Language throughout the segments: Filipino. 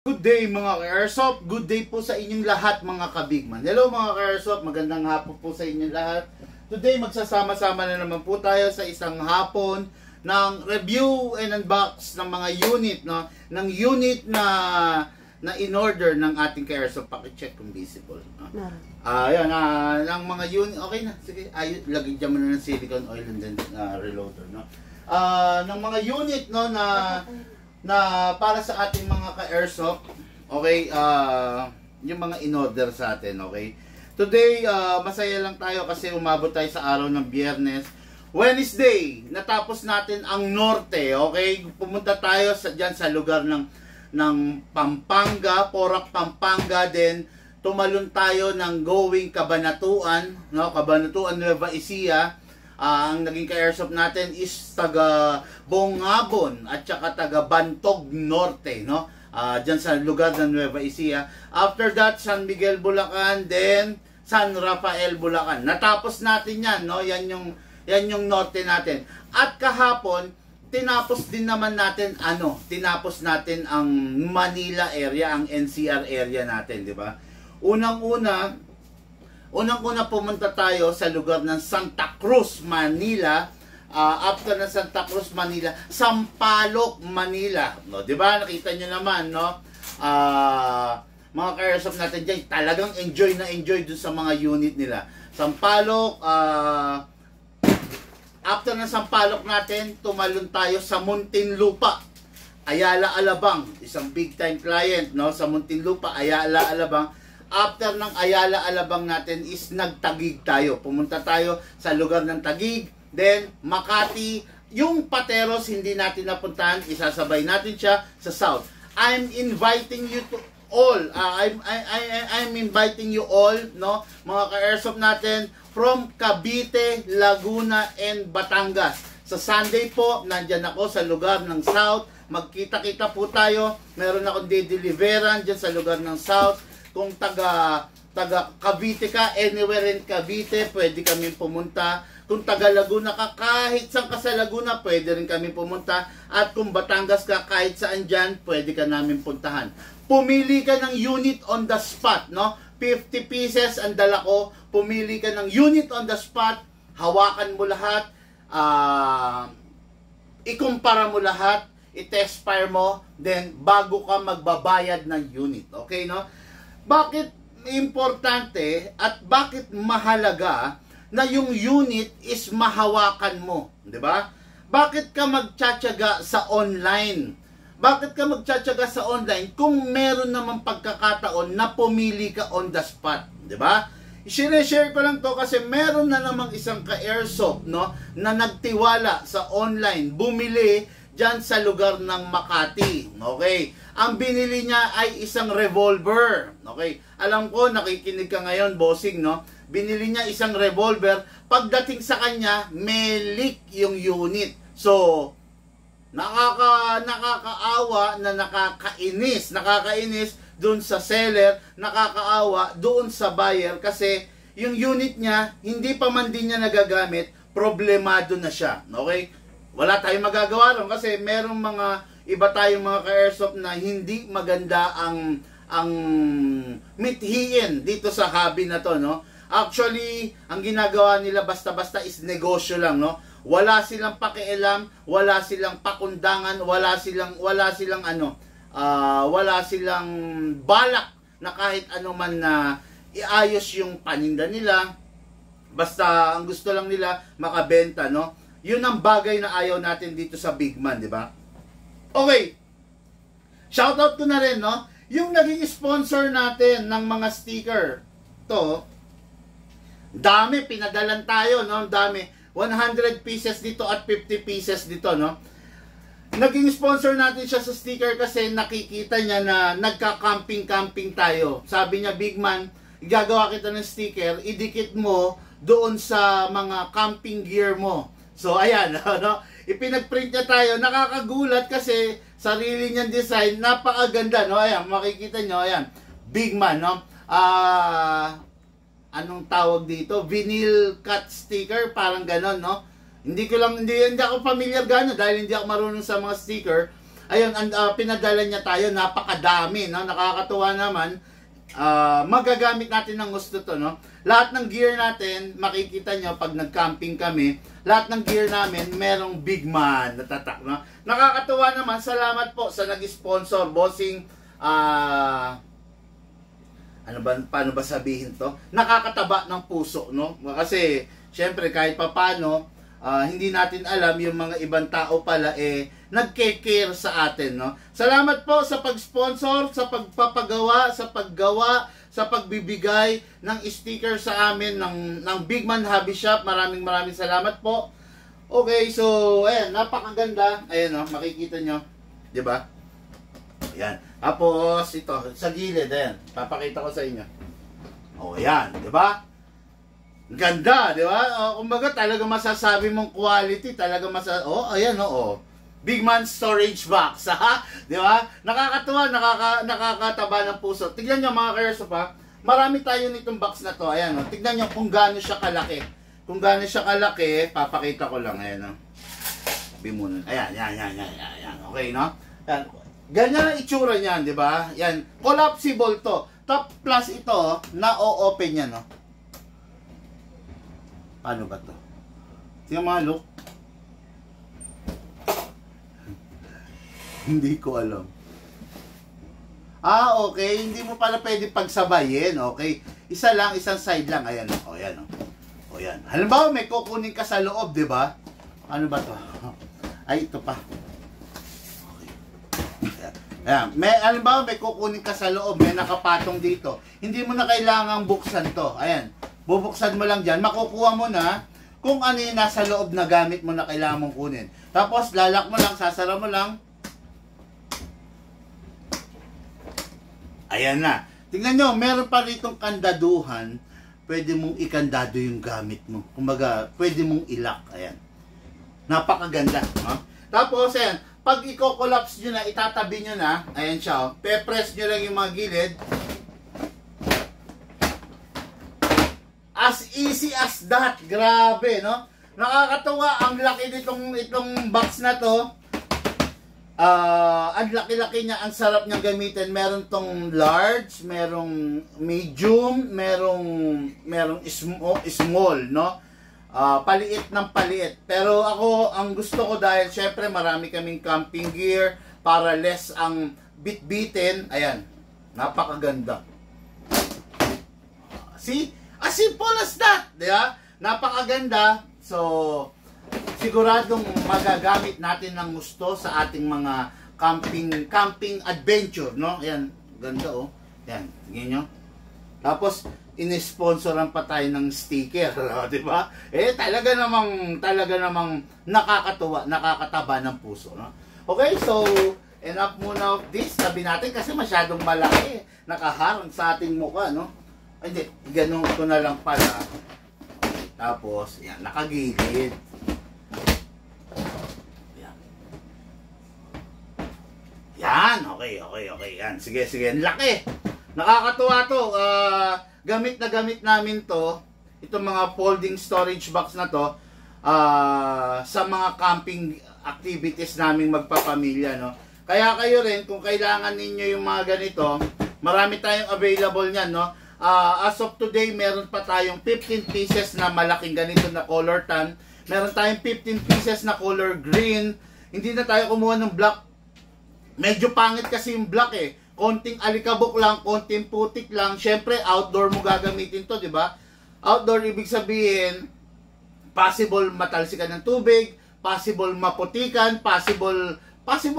Good day mga ka-airsoft, good day po sa inyong lahat mga kabigman. Hello mga ka-airsoft, magandang hapon po sa inyong lahat. Today magsasama-sama na naman po tayo sa isang hapon ng review and unbox ng mga unit, no? Ng unit na in-order ng ating ka-airsoft. Paki-check kung visible. Ayan, ng mga unit, okay na, sige, lagyan dyan mo na ng silicone oil and then reloader, no? Ng mga unit, no, na para sa ating mga ka-airsoft, okay, yung mga in-order sa atin, okay. Today, masaya lang tayo kasi umabot tayo sa araw ng Biyernes. Wednesday, natapos natin ang norte, okay. Pumunta tayo dyan sa lugar ng Pampanga, Porac, Pampanga, then tumalon tayo ng going Cabanatuan, no, Cabanatuan, Nueva Ecija. Ang naging ka-airsoft natin is taga Bongabon at saka taga Bantog Norte, no? Diyan sa lugar ng Nueva Ecija. After that, San Miguel, Bulacan, then San Rafael, Bulacan. Natapos natin 'yan, no? Yan yung norte natin. At kahapon, tinapos din naman natin tinapos natin ang Manila area, ang NCR area natin, di ba? Unang-una pumunta tayo sa lugar ng Santa Cruz, Manila. After ng Santa Cruz, Manila, Sampaloc, Manila. No, 'di ba? Nakita niyo naman, no? Mga ka-airsoft natin diyan, talagang enjoy dun sa mga unit nila. Sampaloc, after ng Sampaloc natin, tumalon tayo sa Muntinlupa, Ayala, Alabang, isang big time client, no? Sa Muntinlupa, Ayala, Alabang. After ng Ayala, Alabang natin is nagtagig tayo. Pumunta tayo sa lugar ng Tagig. Then, Makati. Yung Pateros, hindi natin napuntahan. Isasabay natin siya sa South. I'm inviting you to all. I'm inviting you all, no? Mga ka-airsoft natin from Cavite, Laguna, and Batangas. Sa Sunday po, nandyan ako sa lugar ng South. Magkita-kita po tayo. Meron akong de-deliveran dyan sa lugar ng South. Kung taga Cavite ka, anywhere in Cavite, pwede kami pumunta. Kung taga Laguna ka, kahit saan ka sa Laguna, pwede rin kami pumunta. At kung Batangas ka, kahit saan dyan, pwede ka namin puntahan. Pumili ka ng unit on the spot, no? 50 pieces ang dala ko. Pumili ka ng unit on the spot. Hawakan mo lahat. Ikumpara mo lahat. I-test fire mo. Then, bago ka magbabayad ng unit. Okay, no? Bakit importante at bakit mahalaga na yung unit is mahawakan mo, 'di ba? Bakit ka magtsatsaga sa online? Bakit ka magtsatsaga sa online kung meron naman pagkakataon na pumili ka on the spot, 'di ba? I-share ko lang to kasi meron na namang isang ka-airsoft, no, na nagtiwala sa online, bumili dyan sa lugar ng Makati. Okay? Ang binili niya ay isang revolver. Okay? Alam ko, nakikinig ka ngayon, bossing, no? Binili niya isang revolver. Pagdating sa kanya, may leak yung unit. So, nakakaawa na nakakainis doon sa seller, nakakaawa doon sa buyer kasi yung unit niya, hindi pa man din niya nagagamit, problemado na siya. Okay? Wala tayong magagawa ron kasi merong mga iba tayong mga ka-airsoft na hindi maganda ang mithiin dito sa hobby na to, no? Actually, ang ginagawa nila basta-basta is negosyo lang, no? Wala silang pakialam, wala silang pakundangan, wala silang balak na kahit ano man na iayos yung paninda nila. Basta ang gusto lang nila makabenta, no? Yun ang bagay na ayaw natin dito sa Big Man, di ba? Okay. Shoutout ko na rin, no? Yung naging sponsor natin ng mga sticker. To, dami, pinadalan tayo, no? Dami. 100 pieces dito at 50 pieces dito, no? Naging sponsor natin siya sa sticker kasi nakikita niya na nagka-camping-camping tayo. Sabi niya, Big Man, gagawa kita ng sticker, idikit mo doon sa mga camping gear mo. So, ayan, no? Ipinag-print niya tayo. Nakakagulat kasi sarili niyang design. Napakaganda, no? Ayan, makikita nyo, ayan. Big Man, no? Anong tawag dito? Vinyl cut sticker, parang ganon, no? Hindi ako familiar gano'n dahil hindi ako marunong sa mga sticker. Ayun, pinadala niya tayo, napakadami, no? Nakakatuwa naman. Magagamit natin ng gusto to, no? Lahat ng gear natin, makikita nyo pag nag-camping kami, lahat ng gear namin merong big man na tatak, no? Nakakatuwa naman, salamat po sa nag-sponsor, bossing, paano ba sabihin to? Nakakataba ng puso, no? Kasi syempre kahit papano, hindi natin alam yung mga ibang tao pala nagke-care sa atin, no? Salamat po sa pag-sponsor, sa pagpapagawa, sa paggawa, sa pagbibigay ng sticker sa amin ng Big Man Hobby Shop. Maraming salamat po. Okay, so ayan, napakaganda. Ayan, no, makikita nyo, 'di ba? Ayan. Tapos ito sa gilid, ayan. Papakita ko sa inyo. Oh, ayan, 'di ba? Ganda, 'di ba? Kumbaga talaga masasabi mong quality, talaga ayan, oh. Big Man storage box, ha? 'Di ba? Nakakatuwa, nakakataba ng puso. Tignan niyo mga ka-airsoft, ha. Marami tayo nitong box na 'to. Ayan, oh. Tignan niyo kung gaano siya kalaki. Kung gaano siya kalaki, papakita ko lang, ayan, oh. Bimunan. Ayan. Okay, no? Ayan. Ganyan ang itsura niyan, 'di ba? Yan, collapsible 'to. Top plus ito, na-o-open yan, no? Paano ba 'to? Tingnan mga look. Hindi ko alam. Okay. Hindi mo pala pwede pagsabayin. Okay. Isa lang, isang side lang. Ayan. O, yan. O, yan. Halimbawa, may kukunin ka sa loob, di ba? Ano ba to? Ay, ito pa. Okay. Ayan. Halimbawa, may kukunin ka sa loob. May nakapatong dito. Hindi mo na kailangang buksan to. Ayan. Bubuksan mo lang dyan. Makukuha mo na kung ano yung nasa loob na gamit mo na kailangan mong kunin. Tapos, lalak mo lang, sasara mo lang. Ayan na. Tingnan nyo, meron pa ritong kandaduhan. Pwede mong ikandado yung gamit mo. Kumbaga, pwede mong ilak. Ayan. Napakaganda. No? Tapos, ayan. Pag i-collapse nyo na, itatabi nyo na. Ayan siya. Pe-press nyo lang yung mga gilid. As easy as that. Grabe, no? Nakakatuwa. Ang laki itong box na to. Ang laki-laki niya, ang sarap niyang gamitin. Meron tong large, merong medium, merong small, no? Paliit ng paliit. Pero ako, ang gusto ko dahil syempre marami kaming camping gear para less ang bit-bitin. Ayan, napakaganda. See? As simple as that, di ba? Napakaganda. So, siguradong magagamit natin ng gusto sa ating mga camping adventure, no? Ayan, ganda, oh. Ayan, tingnan nyo. Tapos, in-sponsoran pa tayo ng sticker, di ba? Talaga namang nakakatuwa, nakakataba ng puso, no? Okay, so, enough muna of this. Sabi natin kasi masyadong malaki. Nakaharang sa ating mukha, no? Hindi, ganun ko na lang pala. Tapos, yan, nakagilid. Yan, okay. Yan, sige. Laki. Nakakatuwa to. Gamit na gamit namin to. Itong mga folding storage box na to. Sa mga camping activities namin magpapamilya, no. Kaya kayo rin, kung kailangan ninyo yung mga ganito, marami tayong available niyan, no. As of today, meron pa tayong 15 pieces na malaking ganito na color tan. Meron tayong 15 pieces na color green. Hindi na tayo kumuha ng black. Medyo pangit kasi yung black, konting alikabok lang, konting putik lang. Syempre, outdoor mo gagamitin to, di ba? Outdoor, ibig sabihin, possible matalsikan ng tubig, possible maputikan, possible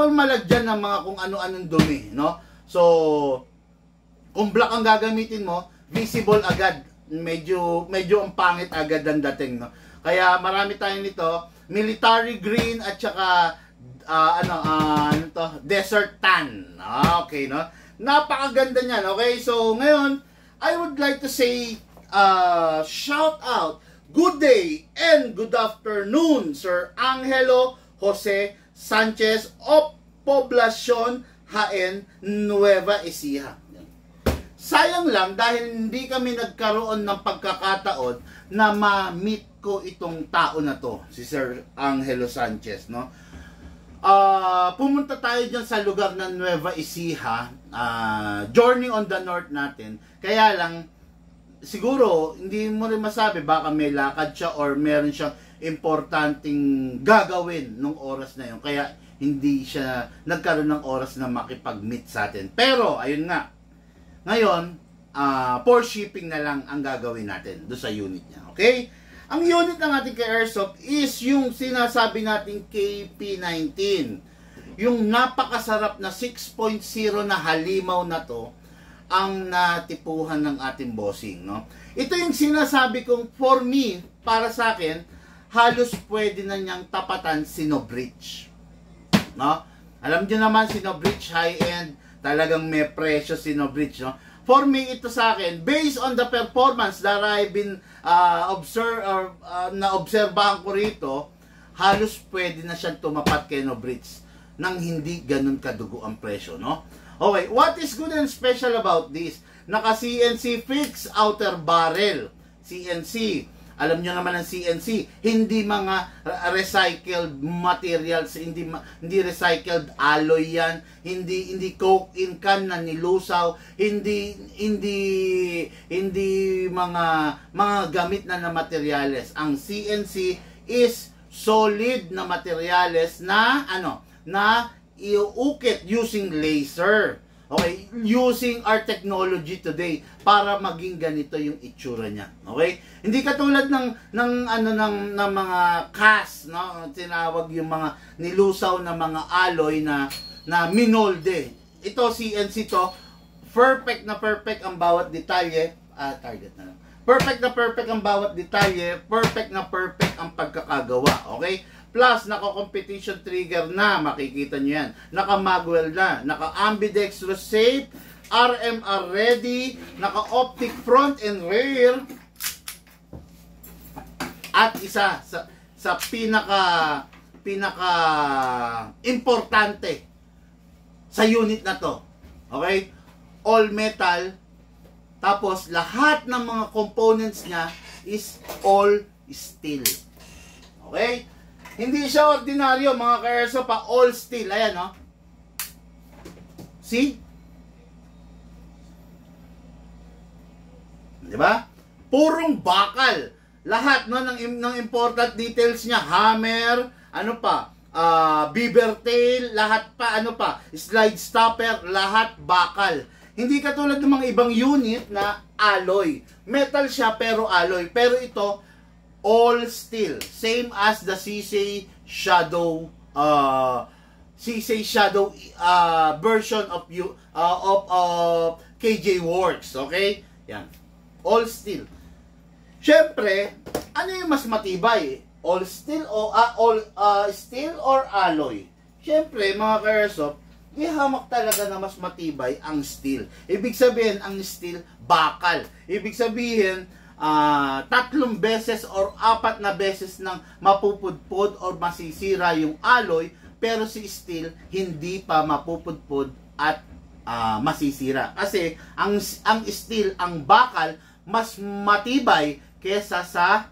malagyan ng mga kung ano-anong dumi, no? So, kung black ang gagamitin mo, visible agad. Medyo ang pangit agad ang dating, no? Kaya marami tayong nito, military green at saka desert tan. Okay, no? Napakaganda niyan. Okay, so ngayon, I would like to say shout out, good day and good afternoon, Sir Angelo Jose Sanchez of Poblacion, Jaén, Nueva Ecija. Sayang lang dahil hindi kami nagkaroon ng pagkakataon na ma-meet ko itong tao na to, si Sir Angelo Sanchez, no? pumunta tayo dyan sa lugar ng Nueva Ecija, journey on the north natin. Kaya lang, siguro, hindi mo rin masabi, baka may lakad siya or meron siyang importanteng gagawin nung oras na yun. Kaya, hindi siya nagkaroon ng oras na makipag-meet sa atin. Pero, ayun nga, ngayon, for shipping na lang ang gagawin natin doon sa unit niya. Okay? Ang unit ng ating ka-airsoft is yung sinasabi nating KP19. Yung napakasarap na 6.0 na halimaw na to, ang natipuhan ng ating bossing, no? Ito yung sinasabi kong, for me, para sa akin, halos pwede na niyang tapatan Sinobridge. No? Alam niyo naman, Sinobridge high-end, talagang may presyo Sinobridge, no? For me, ito sa akin, based on the performance that I've been naobserbahan ko rito, halos pwede na siyang tumapat kay Sinobridge nang hindi ganun kadugo ang presyo, no? Okay, what is good and special about this? Naka CNC fixed outer barrel. CNC. Alam nyo naman ang CNC, hindi mga recycled materials, hindi recycled alloy yan, hindi coke in can na nilusaw, hindi mga gamit na materyales. Ang CNC is solid na materyales na iuukit using laser. Okay, using our technology today para maging ganito yung itsura niya. Okay? Hindi katulad ng mga cast, no? Tinawag yung mga nilusaw na mga alloy na minolde. Ito CNC to, perfect na perfect ang bawat detalye, target na lang. Perfect na perfect ang bawat detalye, perfect na perfect ang pagkakagawa. Okay? Plus, naka-competition trigger na, makikita nyo yan. Naka-magwell na, naka-ambidextrous safe, RMR ready, naka-optic front and rear. At isa sa pinaka importante sa unit na to. Okay? All metal. Tapos, lahat ng mga components niya is all steel. Okay? Hindi siya ordinaryo, mga ka-airsoft, pa all steel. Ayan, no? See? Diba? Purong bakal. Lahat, no, ng important details niya. Hammer, ano pa? Beaver tail, lahat pa, ano pa? Slide stopper, lahat bakal. Hindi katulad ng mga ibang unit na alloy. Metal siya pero alloy. Pero ito, all steel, same as the CC Shadow version of KJ Works, okay? Yan. All steel. Syempre, ano yung mas matibay? All steel o steel or alloy? Syempre, mga ka-airsoft, di hamak talaga na mas matibay ang steel. Ibig sabihin, ang steel bakal. Ibig sabihin, 3 beses or 4 na beses nang mapupudpod or masisira yung alloy, pero si steel hindi pa mapupudpod at masisira. Kasi ang steel, ang bakal, mas matibay kesa sa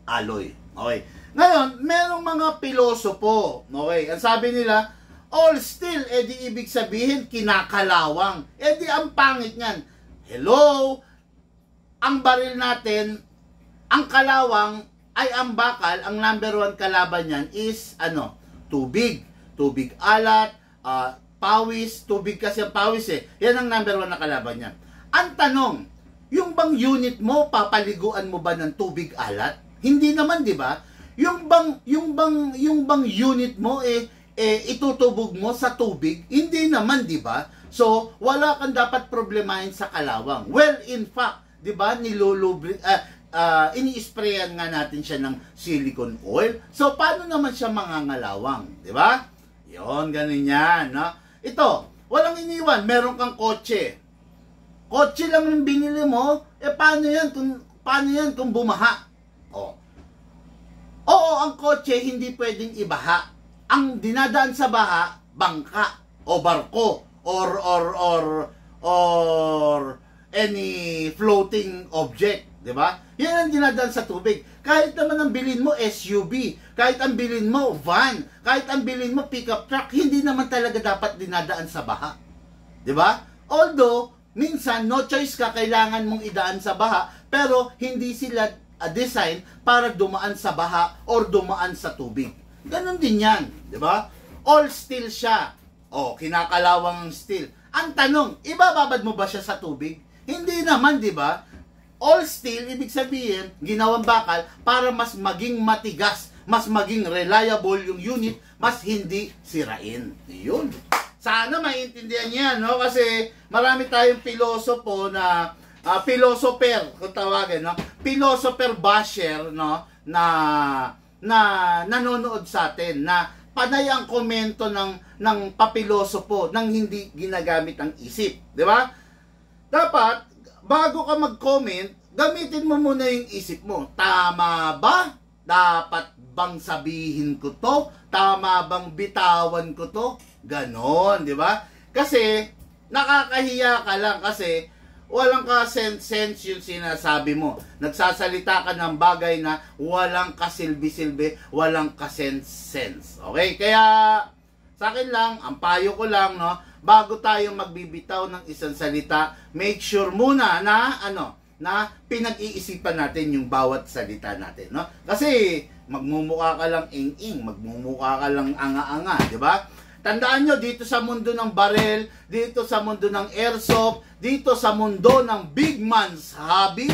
alloy. Okay. Ngayon, merong mga pilosopo. Okay. Ang sabi nila, all steel, edi ibig sabihin kinakalawang. Edi ang pangit niyan. Hello? Ang baril natin, ang kalawang ay ang bakal, ang number 1 kalaban niyan is tubig. Tubig alat, pawis, tubig kasi ang pawis eh. Yan ang number 1 na kalaban niyan. Ang tanong, yung bang unit mo, papaliguan mo ba ng tubig alat? Hindi naman, di ba? Yung bang unit mo itutubog mo sa tubig? Hindi naman, di ba? So, wala kang dapat problemahin sa kalawang. Well, in fact, di ba, ini-sprayan nga natin siya ng silicone oil. So, paano naman siya mangangalawang? Di ba? Yun, ganun yan. No? Ito, walang iniwan. Meron kang kotse. Kotse lang yung binili mo. Paano yan kung bumaha? Oo, ang kotse hindi pwedeng ibaha. Ang dinadaan sa baha, bangka o barko or any floating object, 'di ba? Yan ang dinadaan sa tubig. Kahit naman ang bilhin mo SUV, kahit ang bilhin mo van, kahit ang bilhin mo pickup truck, hindi naman talaga dapat dinadaan sa baha. 'Di ba? Although minsan no choice ka, kailangan mong idaan sa baha, pero hindi sila design para dumaan sa baha or dumaan sa tubig. Ganon din 'yan, 'di ba? All steel siya. Oh, kinakalawang ang steel. Ang tanong, ibababad mo ba siya sa tubig? Hindi naman, 'di ba? All steel, ibig sabihin, ginawang bakal para mas maging matigas, mas maging reliable yung unit, mas hindi sirain. Yun. Sana maintindihan niya, no? Kasi marami tayong pilosopo na, philosopher, kung tawagin, no? Philosopher basher, no? Na nanonood sa atin, na panay ang komento ng papilosopo nang hindi ginagamit ang isip. Di ba? Dapat, bago ka mag-comment, gamitin mo muna yung isip mo. Tama ba? Dapat bang sabihin ko to? Tama bang bitawan ko to? Ganon, di ba? Kasi, nakakahiya ka lang kasi walang ka-sense yung sinasabi mo. Nagsasalita ka ng bagay na walang kasilbi-silbi, walang ka-sense. Okay? Kaya, sa akin lang, ang payo ko lang, no, bago tayo magbibitaw ng isang salita, make sure muna na na pinag-iisipan natin yung bawat salita natin, no? Kasi magmumukha ka lang ing-ing, magmumukha ka lang anga-anga, di ba? Tandaan nyo, dito sa mundo ng barel, dito sa mundo ng airsoft, dito sa mundo ng big man's hobby.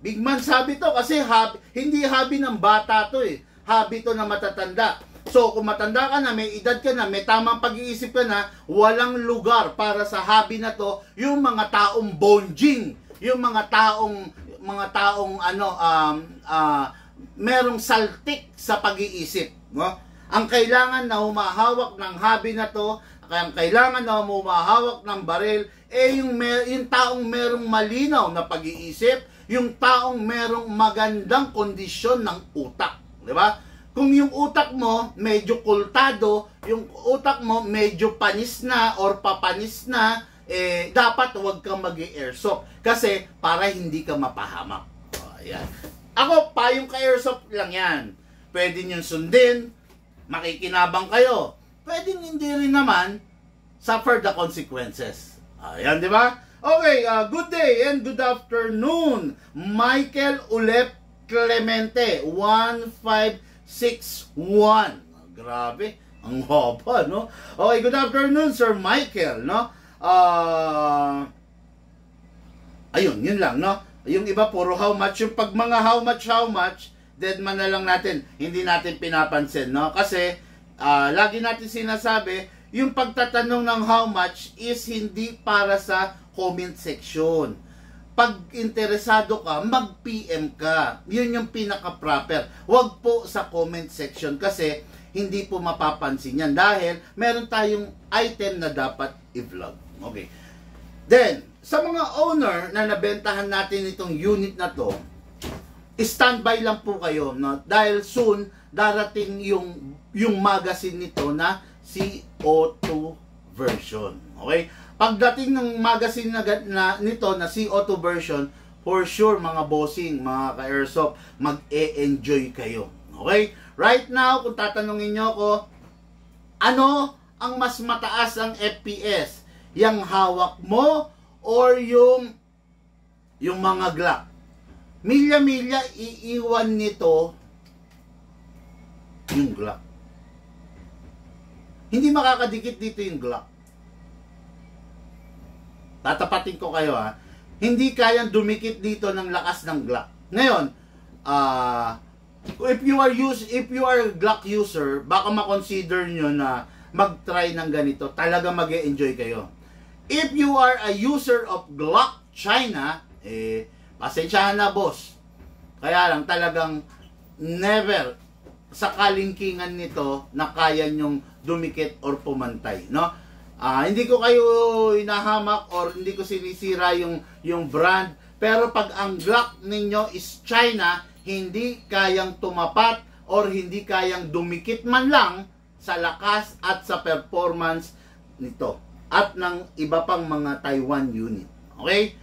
Big man's hobby to kasi hindi hobby ng bata to eh. Hobby to na matatanda. So, kung matanda ka na, may edad ka na, may tamang pag-iisip ka na, walang lugar para sa hobby na to, yung mga taong bonjing, yung mga taong merong saltik sa pag-iisip, no? Ang kailangan na humahawak ng hobby na to, ang kailangan na humahawak ng baril, yung taong merong malinaw na pag-iisip, yung taong merong magandang kondisyon ng utak, di ba? Kung yung utak mo medyo kultado, yung utak mo medyo panis na or papanis na, dapat huwag kang mag-airsoft kasi para hindi ka mapahamak. Ayan. Ako, payong ka-airsoft lang yan. Pwede nyo sundin, makikinabang kayo. Pwede hindi rin naman, suffer the consequences. Ayan, di ba? Okay, good day and good afternoon. Michael Ulep Clemente, 1561. Grabe, ang haba, no? Okay, good afternoon, Sir Michael, no? Ayun, yun lang, no? Yung iba, puro how much. Yung pag mga how much, dead man na lang natin. Hindi natin pinapansin, no? Kasi, lagi natin sinasabi, yung pagtatanong ng how much is hindi para sa comment section. Pag interesado ka, mag-PM ka. Yun yung pinaka-proper. Huwag po sa comment section kasi hindi po mapapansin yan dahil meron tayong item na dapat i-vlog. Okay. Then, sa mga owner na nabentahan natin itong unit na to, standby lang po kayo, no? Dahil soon darating yung magazine nito na CO2 version. Okay? Pagdating ng magazine nito na CO2 version, for sure mga bossing, mga ka-airsoft, mag-e-enjoy kayo. Okay? Right now, kung tatanungin nyo ako, ano ang mas mataas ang FPS? Yang hawak mo or yung mga Glock? Milya-milya iiwan nito yung Glock. Hindi makakadikit dito yung Glock. Tatapatin ko kayo ha. Hindi kayang dumikit dito ng lakas ng Glock. Ngayon, if you are Glock user, baka ma-consider nyo na mag-try ng ganito. Talaga mag-e-enjoy kayo. If you are a user of Glock China, pasensyahan na boss. Kaya lang talagang never sa kalingkingan nito na kaya nyong dumikit or pumantay, no? Hindi ko kayo inahamak or hindi ko sinisira yung brand, pero pag ang Glock ninyo is China, hindi kayang tumapat or hindi kayang dumikit man lang sa lakas at sa performance nito at ng iba pang mga Taiwan unit. Okay?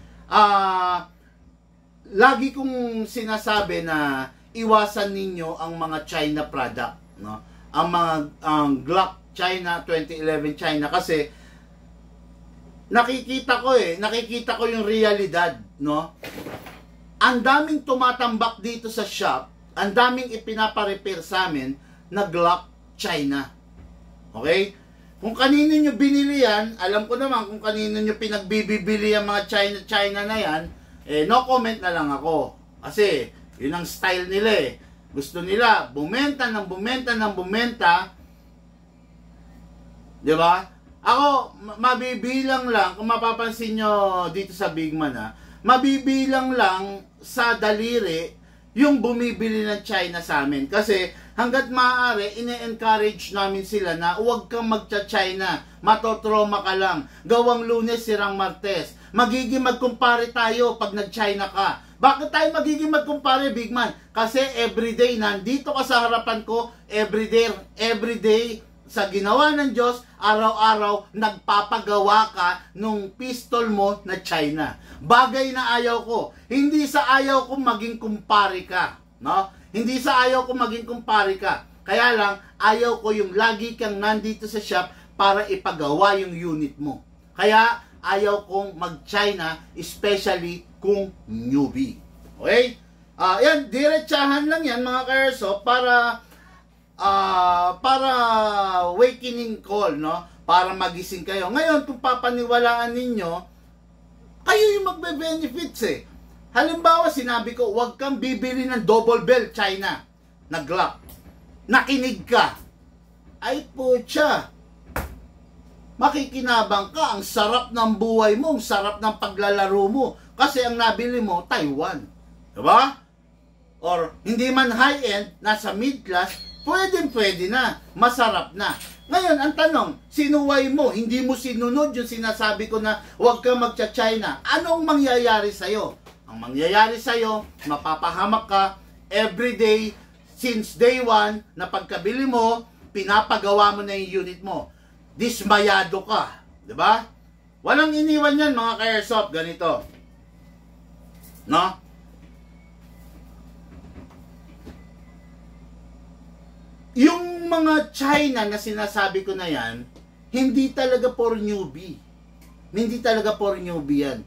lagi kong sinasabi na iwasan ninyo ang mga China product, no? Ang Glock China, 2011 China, kasi nakikita ko yung realidad, no? Ang daming tumatambak dito sa shop, ang daming ipinapa-repair sa amin na Glock China. Okay? Kung kanino nyo binili yan, alam ko naman kung kanino nyo pinagbibili ang mga China na yan, no comment na lang ako. Kasi, yun ang style nila eh. Gusto nila, bumenta ng bumenta. Diba? Ako, mabibilang lang, kung mapapansin nyo dito sa Big Man mabibilang lang sa daliri yung bumibili ng China sa amin. Kasi hanggat maaari, ine-encourage namin sila na huwag kang magcha-China, matotrauma ka lang. Gawang Lunes, sirang Martes. Magiging magkumpare tayo pag nag-China ka. Bakit tayo magiging magkumpare, Big Man? Kasi everyday, nandito ka sa harapan ko, everyday, sa ginawa ng Diyos, araw-araw, nagpapagawa ka nung pistol mo na China. Bagay na ayaw ko. Hindi sa ayaw ko maging kumpare ka. No? Hindi sa ayaw ko maging kumpare ka. Kaya lang, ayaw ko yung lagi kang nandito sa shop para ipagawa yung unit mo. Kaya, ayaw kong mag-China, especially kung newbie. Okay? Yan, diretsahan lang yan mga ka-airsoft para awakening call, no? Para magising kayo. Ngayon, kung papaniwalaan ninyo, kayo yung magbe-benefits eh. Halimbawa, sinabi ko, huwag kang bibili ng double bell China na Glock. Nakinig ka. Ay putya. Makikinabang ka. Ang sarap ng buhay mo, ang sarap ng paglalaro mo. Kasi ang nabili mo, Taiwan. Diba? Or, hindi man high-end, nasa mid-class, pwede na, masarap na. Ngayon, ang tanong, sinuway mo, hindi mo sinunod yung sinasabi ko na huwag kang magcha-China. Anong mangyayari sa'yo? Ang mangyayari sa'yo, mapapahamak ka everyday, since day one, na pagkabili mo, pinapagawa mo na yung unit mo. Dismayado ka. Diba? Walang iniwan yan, mga ka-airsoft, ganito. No? Yung mga China na sinasabi ko na yan, hindi talaga for newbie. Hindi talaga for newbie yan.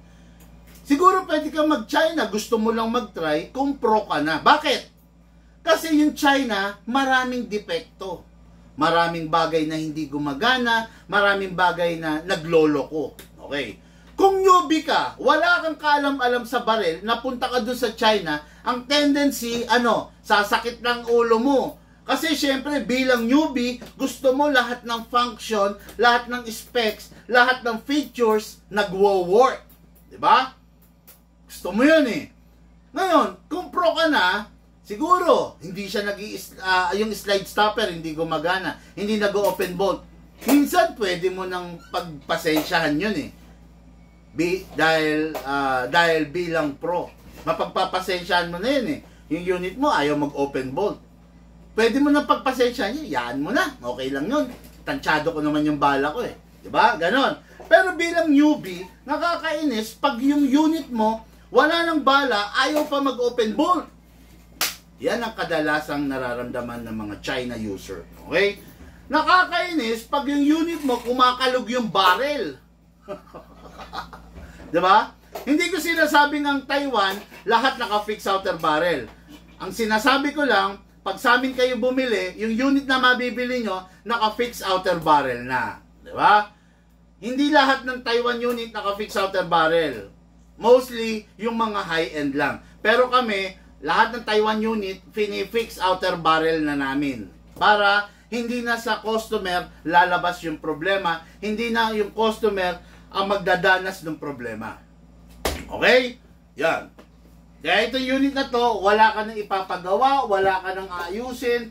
Siguro pwede ka mag-China, gusto mo lang mag-try, kung pro ka na. Bakit? Kasi yung China, maraming depekto. Maraming bagay na hindi gumagana, maraming bagay na nagloloko. Okay? Kung newbie ka, wala kang kaalam-alam sa baril, napunta ka dun sa China, ang tendency, sasakit ng ulo mo. Kasi syempre bilang newbie, gusto mo lahat ng function, lahat ng specs, lahat ng features nagwo-work. 'Di ba? Gusto mo 'yun eh. Ngayon, kung pro ka na, siguro hindi siya yung slide stopper hindi gumagana, hindi nag-open bolt. Minsan pwede mo nang pagpasensyahan 'yun eh. Dahil bilang pro, mapagpapasensyahan mo na 'yun eh. Yung unit mo ayaw mag-open bolt. Pwede mo na pagpasensya niya, yaan mo na. Okay lang yun. Tansyado ko naman yung bala ko eh. Diba? Ganon. Pero bilang newbie, nakakainis pag yung unit mo, wala ng bala, ayaw pa mag-open bolt. Yan ang kadalasang nararamdaman ng mga China user. Okay? Nakakainis pag yung unit mo, kumakalog yung barrel. Diba? Hindi ko sinasabing ang Taiwan, lahat naka-fix outer barrel. Ang sinasabi ko lang, pag sa amin kayo bumili, yung unit na mabibili nyo, naka-fix outer barrel na. Diba? Hindi lahat ng Taiwan unit naka-fix outer barrel. Mostly, yung mga high-end lang. Pero kami, lahat ng Taiwan unit, fini-fix outer barrel na namin. Para hindi na sa customer lalabas yung problema. Hindi na yung customer ang magdadanas ng problema. Okay? Yan. Kaya itong unit na to, wala ka nang ipapagawa, wala ka nang ayusin,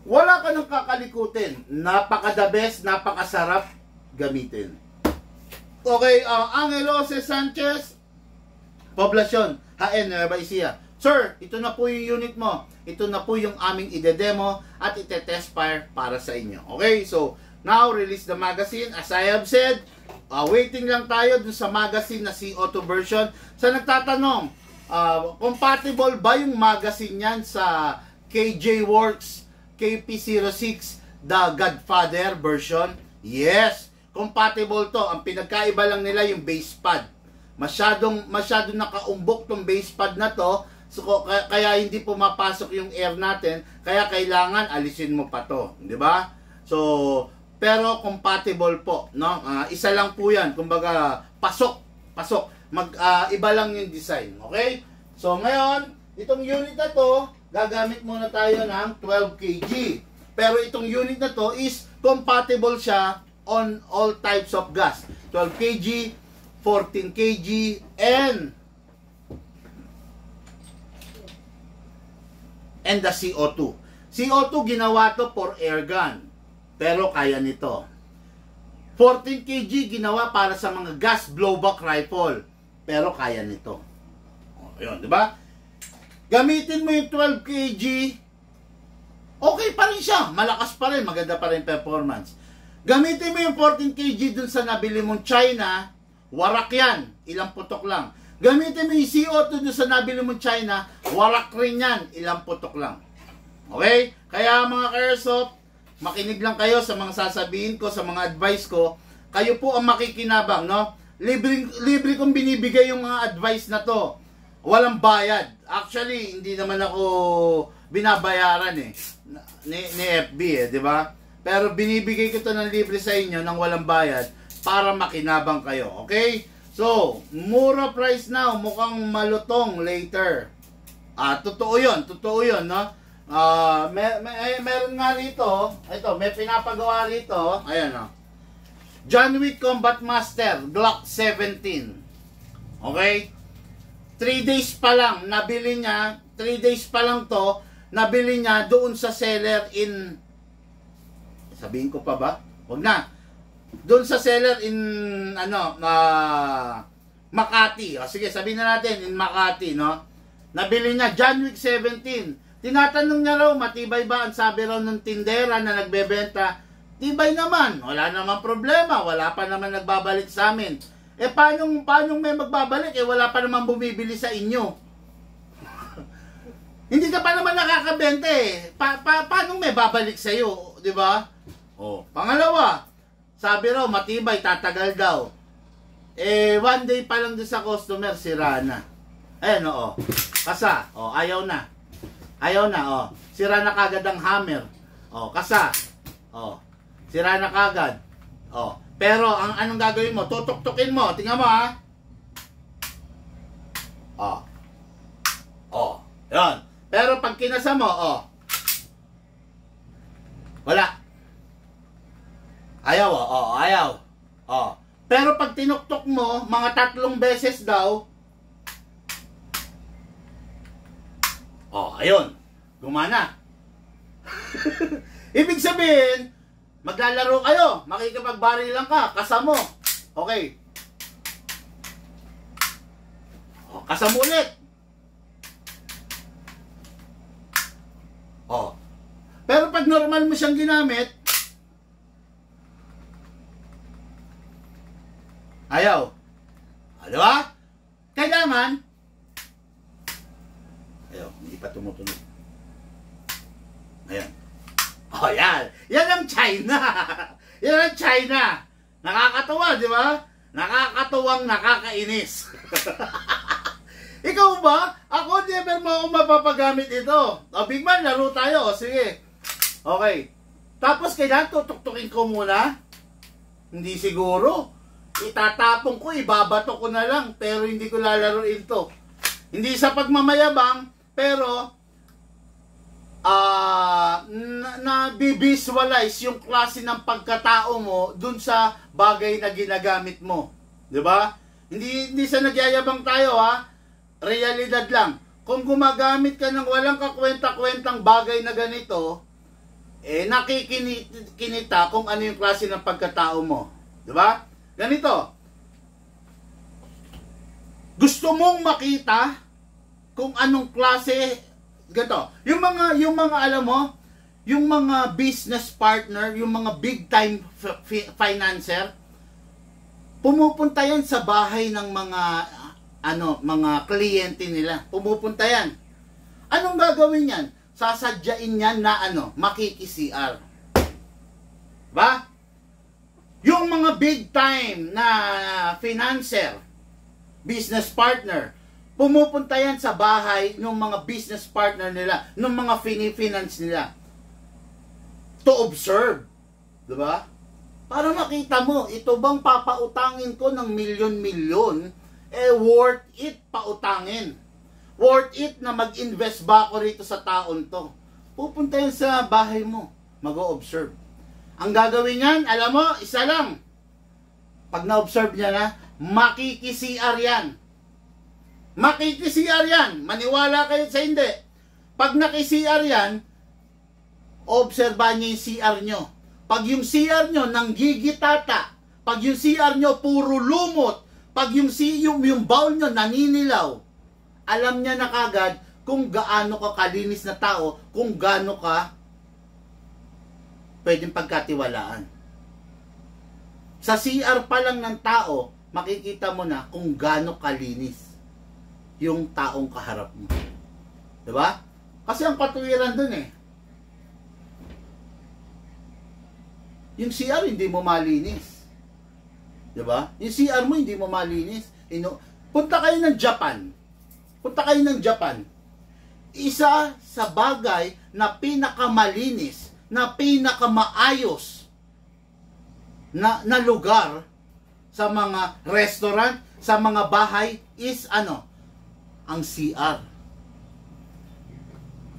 wala ka nang kakalikutin. Napaka-the best, napakasarap gamitin. Okay, Angel Jose Sanchez, Poblacion, HN, Nueva Ecija. Sir, ito na po yung unit mo. Ito na po yung aming ide-demo at ite-test fire para sa inyo. Okay, so now release the magazine. As I have said, waiting lang tayo dun sa magazine na C-Auto version. Sa nagtatanong, compatible ba yung magazine yan sa KJ Works KP06 The Godfather version? Yes, compatible to. Ang pinagkaiba lang nila yung base pad. Masyadong nakaumbok tong base pad na to. So, kaya hindi pumapasok yung air natin. Kaya kailangan alisin mo pa to, di ba? So, pero compatible po, no? Isa lang po 'yan. Kumbaga, pasok. Iba lang yung design, okay? So, ngayon, itong unit na to, gagamit muna tayo ng 12 kg. Pero itong unit na to is compatible siya on all types of gas. 12 kg, 14 kg, and the CO2. CO2 ginawa to for air gun. Pero kaya nito. 14 kg ginawa para sa mga gas blowback rifle. Pero kaya nito. O, yun, di ba? Gamitin mo yung 12 kg, okay pa rin siya. Malakas pa rin. Maganda pa rin performance. Gamitin mo yung 14 kg dun sa nabili mong China, warak yan. Ilang putok lang. Gamitin mo yung CO2 dun sa nabili mong China, warak rin yan. Ilang putok lang. Okay? Kaya mga ka-airsoft, makinig lang kayo sa mga sasabihin ko, sa mga advice ko. Kayo po ang makikinabang, no? Libre kong binibigay yung mga advice na to. Walang bayad. Actually, hindi naman ako binabayaran ni FB di ba? Pero binibigay ko to ng libre sa inyo ng walang bayad para makinabang kayo, okay? So, mura price now, mukhang malutong later. Totoo yun, no? Meron nga rito, ito, may pinapagawa rito, ayan o. John Wick Combat Master, Glock 17. Okay? 3 days pa lang, nabili niya, 3 days pa lang to, nabili niya doon sa seller in, sabihin ko pa ba? Huwag na. Doon sa seller in, Makati. Sige, sabihin na natin, in Makati, no? Nabili niya, John Wick 17. Tinatanong niya raw, matibay ba? Ang sabi raw ng tindera na nagbebenta, tibay naman, wala naman problema, wala pa naman nagbabalik sa amin. Paano may magbabalik? Wala pa naman bumibili sa inyo. Hindi ka pa naman nakakabenta paano may babalik sa iyo, di ba? Pangalawa, sabi raw, matibay, tatagal daw. One day pa lang din sa customer, sira na. Kasa, ayaw na. Sira na kagad ang hammer. Kasa. Sira na kagad. Pero anong gagawin mo? Tutok-tukin mo. Tingnan mo Yan. Pero pag kinasa mo, wala. Ayaw. Pero pag tinuktok mo, mga 3 beses daw, ayun. Gumana. Ibig sabihin, maglalaro kayo, makikipagbari lang ka, kasamo. Okay. Kasamo ulit. Pero pag normal mo siyang ginamit, ayaw. Diba? Kailangan, ayaw, hindi pa tumutunog. Ayan. Yan ang China. Yan ang China. Nakakatawa, di ba? Nakakatuwang nakakainis. Ikaw ba? Ako, never mo ako mapapagamit ito. Big man, laro tayo. Sige. Okay. Tapos kailangan tutuktukin ko muna? Hindi siguro. Itatapong ko, ibabato ko na lang. Pero hindi ko lalaruin to. Hindi sa pagmamayabang, pero na-visualize yung klase ng pagkatao mo dun sa bagay na ginagamit mo. 'Di ba? Hindi sa nagyayabang tayo Realidad lang. Kung gumagamit ka ng walang kakwenta-kwentang bagay na ganito, nakikinita kung ano yung klase ng pagkatao mo. 'Di ba? Ganito. Gusto mong makita kung anong klase ganito. Yung mga alam mo, yung mga business partner, yung mga big time financer, pumupunta yan sa bahay ng mga mga kliyente nila. Pumupunta yan. Anong gagawin yan? Sasadyain yan na makiki-CR. Ba? Yung mga big time na financer, business partner, pumupunta yan sa bahay ng mga business partner nila, ng mga finance nila to observe. Diba? Para makita mo, ito bang papautangin ko ng milyon-milyon, worth it pautangin. Worth it na mag-invest ba ako rito sa taon to. Pupunta yan sa bahay mo, mag-o-observe. Ang gagawin yan, alam mo, isa lang. Pag na-observe niya na, makiki-CR yan. Makiki-CR yan. Maniwala kayo sa hindi. Pag naki-CR yan, obserbahan niyo yung CR nyo. Pag yung CR nyo nanggigitata, pag yung CR nyo puro lumot, pag yung bowl nyo naninilaw, alam niya na kagad kung gaano ka kalinis na tao, kung gaano ka pwedeng pagkatiwalaan. Sa CR pa lang ng tao, makikita mo na kung gaano kalinis yung taong kaharap mo. Diba? Kasi ang katuwiran dun yung CR hindi mo malinis. Diba? Yung CR mo hindi mo malinis. Punta kayo ng Japan. Punta kayo ng Japan. Isa sa bagay na pinakamalinis, na pinakamaayos na lugar sa mga restaurant, sa mga bahay is ang CR.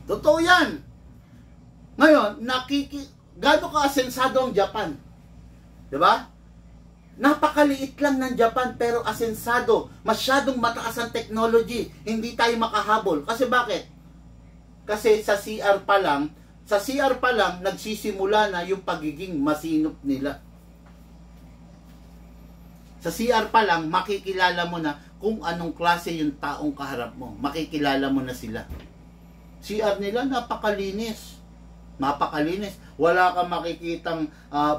Totoo yan. Ngayon, gaano ka asensado ang Japan? Diba? Napakaliit lang ng Japan pero asensado. Masyadong mataas ang technology. Hindi tayo makahabol. Kasi bakit? Kasi sa CR pa lang, nagsisimula na yung pagiging masinop nila. Sa CR pa lang, makikilala mo na kung anong klase yung taong kaharap mo. Makikilala mo na sila. CR nila, napakalinis. Napakalinis. Wala kang makikitang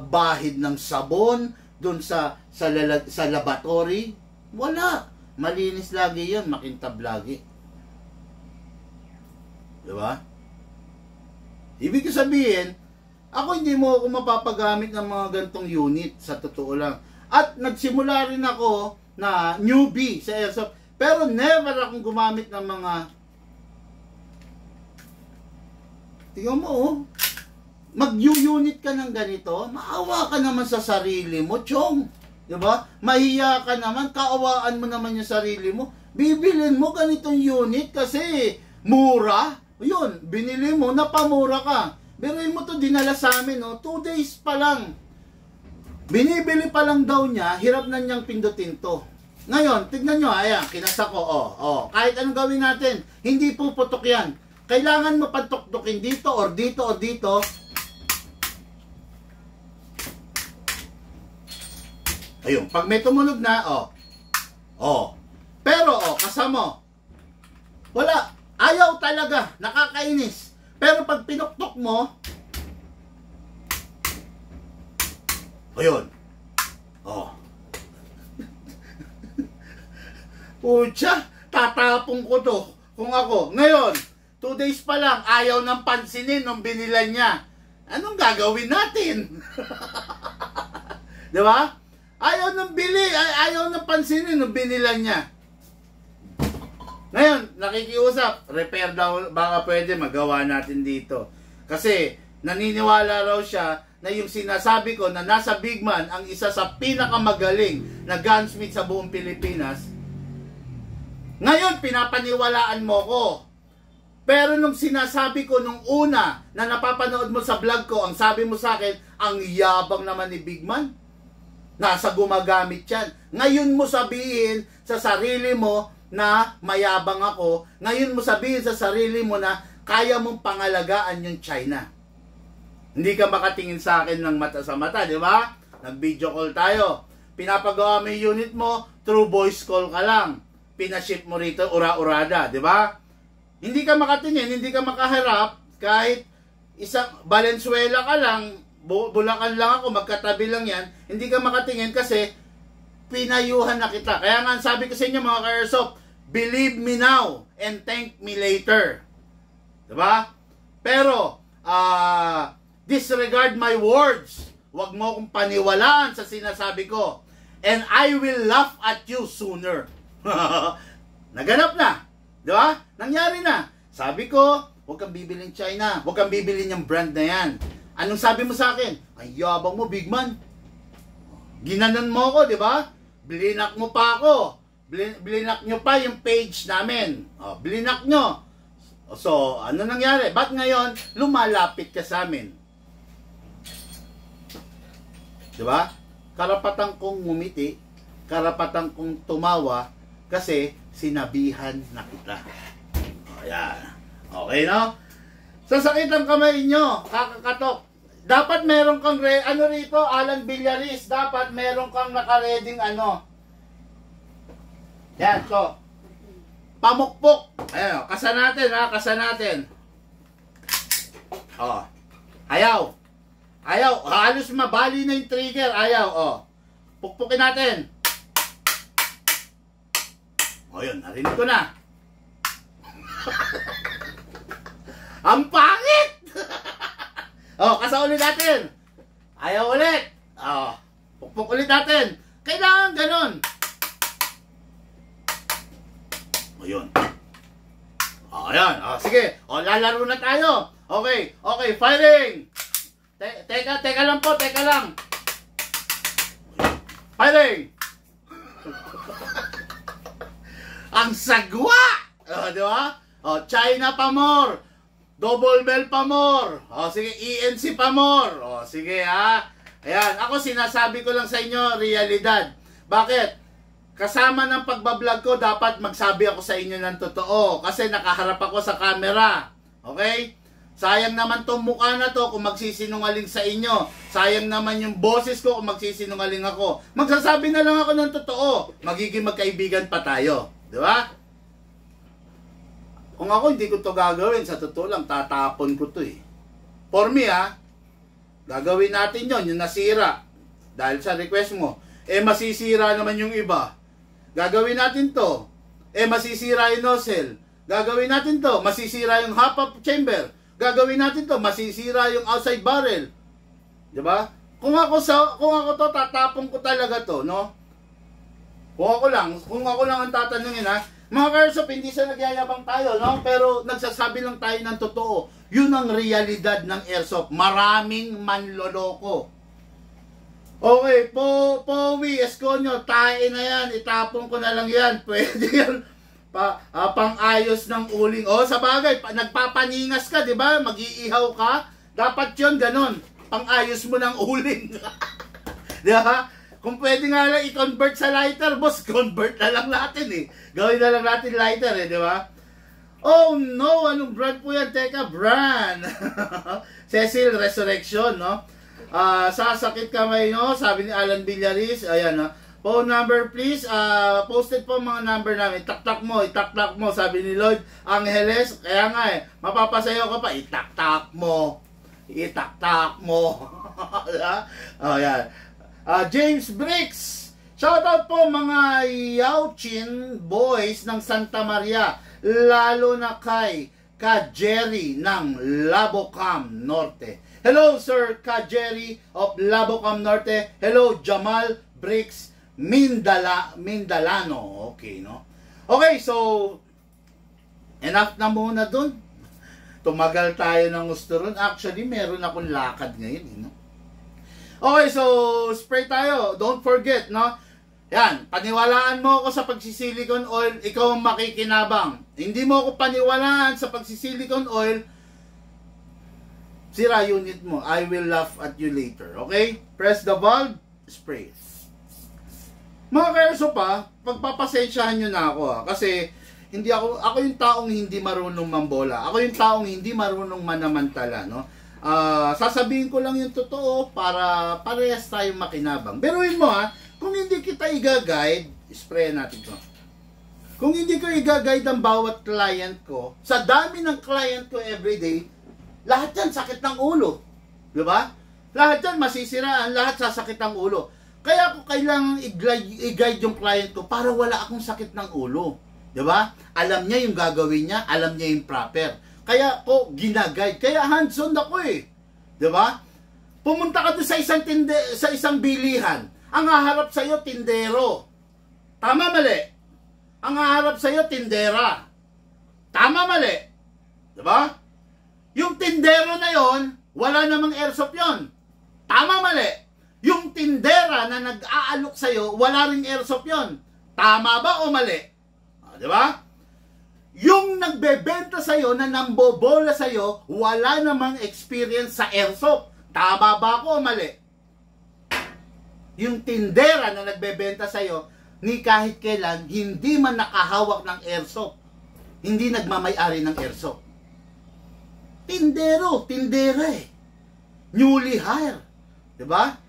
bahid ng sabon doon sa laboratory. Wala. Malinis lagi yan. Makintab lagi. Diba? Ibig sabihin, ako hindi mo ako mapapagamit ng mga gantong unit, sa totoo lang. At nagsimula rin ako na newbie sa airsoft, pero never akong gumamit ng mga... Tingnan mo, mag-unit ka ng ganito, maawa ka naman sa sarili mo, chong. Diba? Mahiya ka naman, kaawaan mo naman yung sarili mo. Bibilin mo ganitong unit kasi mura. Yun, binili mo, napamura ka. Biruin mo to, dinala sa amin, 2 days pa lang. Binibili pa lang daw niya, hirap na niyang pindutin to. Ngayon, tignan nyo, ayan, kinasa ko, kahit anong gawin natin, hindi puputok yan. Kailangan mo patuktukin dito, or dito, or dito. Ayun, pag may tumunog na, pero, kasama, wala. Ayaw talaga, nakakainis. Pero pag pinuktok mo, ayun. Pucha, tatapong ko to kung ako. Ngayon, 2 days pa lang, ayaw nang pansinin nung binilan niya. Anong gagawin natin? Diba? Ayaw nang ayaw nang pansinin nung binilan niya. Ngayon, nakikiusap, repair daw, baka pwede magawa natin dito. Kasi, naniniwala raw siya na yung sinasabi ko na nasa Bigman, ang isa sa pinakamagaling na gunsmith sa buong Pilipinas. Ngayon, pinapaniwalaan mo ko. Pero nung sinasabi ko nung una na napapanood mo sa vlog ko, ang sabi mo sa akin, ang yabang naman ni Bigman. Nasa gumagamit yan. Ngayon mo sabihin sa sarili mo, na mayabang ako, ngayon mo sabihin sa sarili mo na kaya mong pangalagaan yung China. Hindi ka makatingin sa akin ng mata sa mata, di ba? Nag-video call tayo. Pinapagawa mo yung unit mo, through voice call ka lang. Pinaship mo rito, ura-urada, di ba? Hindi ka makatingin, hindi ka makaharap, kahit isang Valenzuela ka lang, Bulacan lang ako, magkatabi lang yan, hindi ka makatingin kasi pinayuhan na kita. Kaya nga sabi ko sa inyo mga ka-airsoft, believe me now and thank me later. Diba? Pero, disregard my words. Huwag mo akong paniwalaan sa sinasabi ko. And I will laugh at you sooner. Naganap na. Diba? Nangyari na. Sabi ko, huwag kang bibilin China. Huwag kang bibilin yung brand na yan. Anong sabi mo sa akin? Ay, yabang mo, big man. Ginanon mo ako, di ba? Blinak mo pa ako. Blinak nyo pa yung page namin. Blinak nyo. So, ano nangyari? Ba't ngayon, lumalapit ka sa amin? Di ba? Karapatan kong ngumiti, karapatan kong tumawa, kasi sinabihan na kita. Ayan. Okay, no? Sasakit ang kamay nyo, kakakatok. Dapat meron kang, ano rito, Alan Villaris, dapat meron kang nakareding ano. Yan, to. Pamukpok. Ayan, kasa natin, ha, kasa natin. Oh. Ayaw. Ayaw, halos mabali na yung trigger. Ayaw, oh. Pukpukin natin. O yun, narinig ko na. Ang pangit! Oh, kasa ulit natin. Ayaw ulit. Oh, pukpuk ulit natin. Kailangan ganun. O yun. O, ayan. O, sige. O, lalaro na tayo. Okay. Okay, firing. Teka lang po. Teka lang. Firing. Ang sagwa. O, di ba? O, China pa more. Double bell pa more. O, sige, ENC pa more. O, sige, ha. Ayan, ako sinasabi ko lang sa inyo, realidad. Bakit? Kasama ng pagbablog ko, dapat magsabi ako sa inyo ng totoo. Kasi nakaharap ako sa camera. Okay? Sayang naman tong mukha na to kung magsisinungaling sa inyo. Sayang naman yung boses ko kung magsisinungaling ako. Magsasabi na lang ako ng totoo. Magiging magkaibigan pa tayo. Di ba? Kung ako hindi ko to gagawin, sa totoo lang, tatapon ko to eh. For me gagawin natin yon, yung nasira. Dahil sa request mo, masisira naman yung iba. Gagawin natin to, masisira yung nozzle. Gagawin natin to, masisira yung half chamber. Gagawin natin to, masisira yung outside barrel. Diba? Kung ako to, tatapon ko talaga to, no? Kung ako lang ang tatanungin, mga ka-airsoft, hindi sa nagyayabang tayo, no? Pero nagsasabi lang tayo ng totoo. Yun ang realidad ng airsoft. Maraming manloloko. Okay, Powi, Esconyo, tae na yan. Itapon ko na lang yan. Pwede yan. Pang-ayos ng uling. O, sa bagay, nagpapaningas ka, di ba? Mag-iihaw ka. Dapat yun, ganun. Pang-ayos mo ng uling. Di ba? Kung pwede nga lang i-convert sa lighter, boss, convert na lang natin eh. Gawin na lang natin lighter eh, di ba? Oh no, anong brand po yan? Teka, brand. Cecil Resurrection, no? Sasakit kamay, no? Sabi ni Alan Villaris, ayan, no? Phone number please, posted po mga number namin. Itaktak mo, sabi ni Lloyd Angeles. Kaya nga mapapasayo ka pa, itaktak mo. Oh, yan. James Bricks, shoutout po mga Yauchin boys ng Santa Maria, lalo na kay Ka-Jerry ng Labocam Norte. Hello Sir Ka-Jerry of Labocam Norte. Hello Jamal Bricks Mindalano. Okay, no? Okay, so enough na muna dun. Tumagal tayo ng gusto ron. Actually, meron akong lakad ngayon, no? Okay, so spray tayo. Don't forget, no? Yan, paniwalaan mo ako sa pagsisilicone oil, ikaw ang makikinabang. Hindi mo ako paniwalaan sa pagsisilicone oil, sira unit mo. I will laugh at you later. Okay? Press the valve, spray. Mga ka-airsoft pagpapasensyahan nyo na ako kasi hindi ako yung taong hindi marunong mambola. Ako yung taong hindi marunong manamantala, no? Sasabihin ko lang yung totoo para parehas tayong makinabang. Beruin mo kung hindi kita i-guide, spray natin to. Kung hindi ko i-guide ang bawat client ko, sa dami ng client ko everyday, lahat yan sakit ng ulo. Di ba? Lahat yan masisiraan, lahat sasakit ng ulo. Kaya ako kailangan i-guide yung client ko para wala akong sakit ng ulo. Diba? Alam niya yung gagawin niya, alam niya yung proper. Kaya ko ginaguide. Kaya hands-on ako eh. Diba? Pumunta ka doon sa isang bilihan. Ang haharap sa'yo, tindero. Tama, mali? Ang haharap sa'yo, tindera. Tama, mali? Diba? Yung tindero na yon, wala namang airsoft yon. Tama, mali? Yung tindera na nag-aalok sa'yo, wala ring airsoft yon. Tama ba o mali? Diba? Yung nagbebenta sa'yo, na nambobola sa'yo, wala namang experience sa airsoft. Tama ba ako o mali? Yung tindera na nagbebenta sa'yo, ni kahit kailan, hindi man nakahawak ng airsoft. Hindi nagmamay-ari ng airsoft. Tindero, tindera eh. Newly hire. Diba?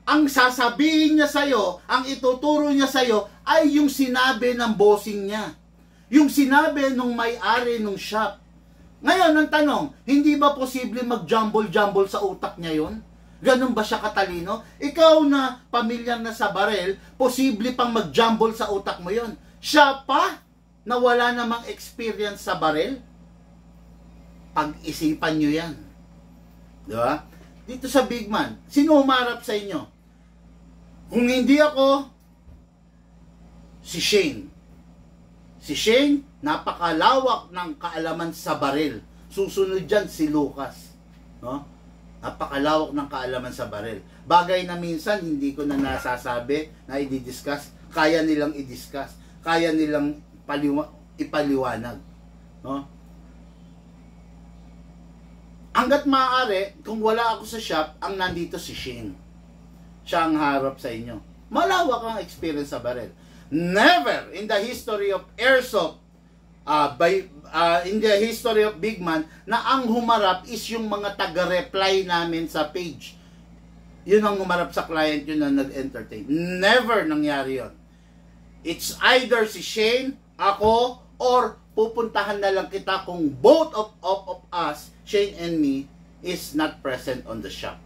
Ang sasabihin niya sa'yo, ang ituturo niya sa'yo, ay yung sinabi ng bossing niya. Yung sinabi nung may-ari nung shop. Ngayon, ang tanong, hindi ba posible mag-jumble-jumble sa utak niya yon? Ganun ba siya katalino? Ikaw na pamilyar na sa barel, posible pang mag-jumble sa utak mo yon. Siya pa, na wala namang experience sa barel? Pag-isipan nyo yan. Diba? Dito sa Big Man, sino humarap sa inyo? Kung hindi ako, si Shane. Si Shane, napakalawak ng kaalaman sa baril. Susunod dyan si Lucas. No? Napakalawak ng kaalaman sa baril. Bagay na minsan hindi ko na nasasabi, na i-discuss. Kaya nilang i-discuss. Kaya nilang ipaliwanag. No? Hanggat maaari, kung wala ako sa shop, ang nandito si Shane. Siya ang harap sa inyo. Malawak ang experience sa baril. Never in the history of airsoft, in the history of Big Man, na ang humarap is yung mga taga-reply namin sa page. Yun ang humarap sa client, yun ang nag-entertain. Never nangyari yun. It's either si Shane, ako, or pupuntahan na lang kita kung both of us, Shane and me, is not present on the shop.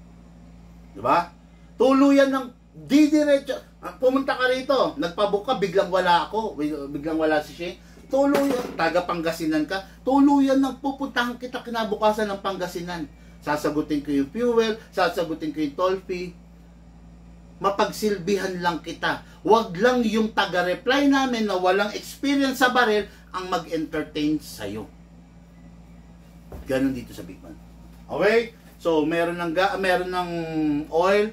Diba? Tuluyan ng didiretso. Pumunta ka rito, nagpabook ka, biglang wala ako, biglang wala si Shane. Tuluyan, taga Pangasinan ka, tuluyan ng pupuntahan kita kinabukasan ng Pangasinan. Sasagutin ko yung fuel, sasagutin ko yung toll fee. Mapagsilbihan lang kita. Wag lang yung taga-reply namin na walang experience sa baril ang mag-entertain sa'yo. Ganon dito sa Big Man. Okay? So, meron ng oil,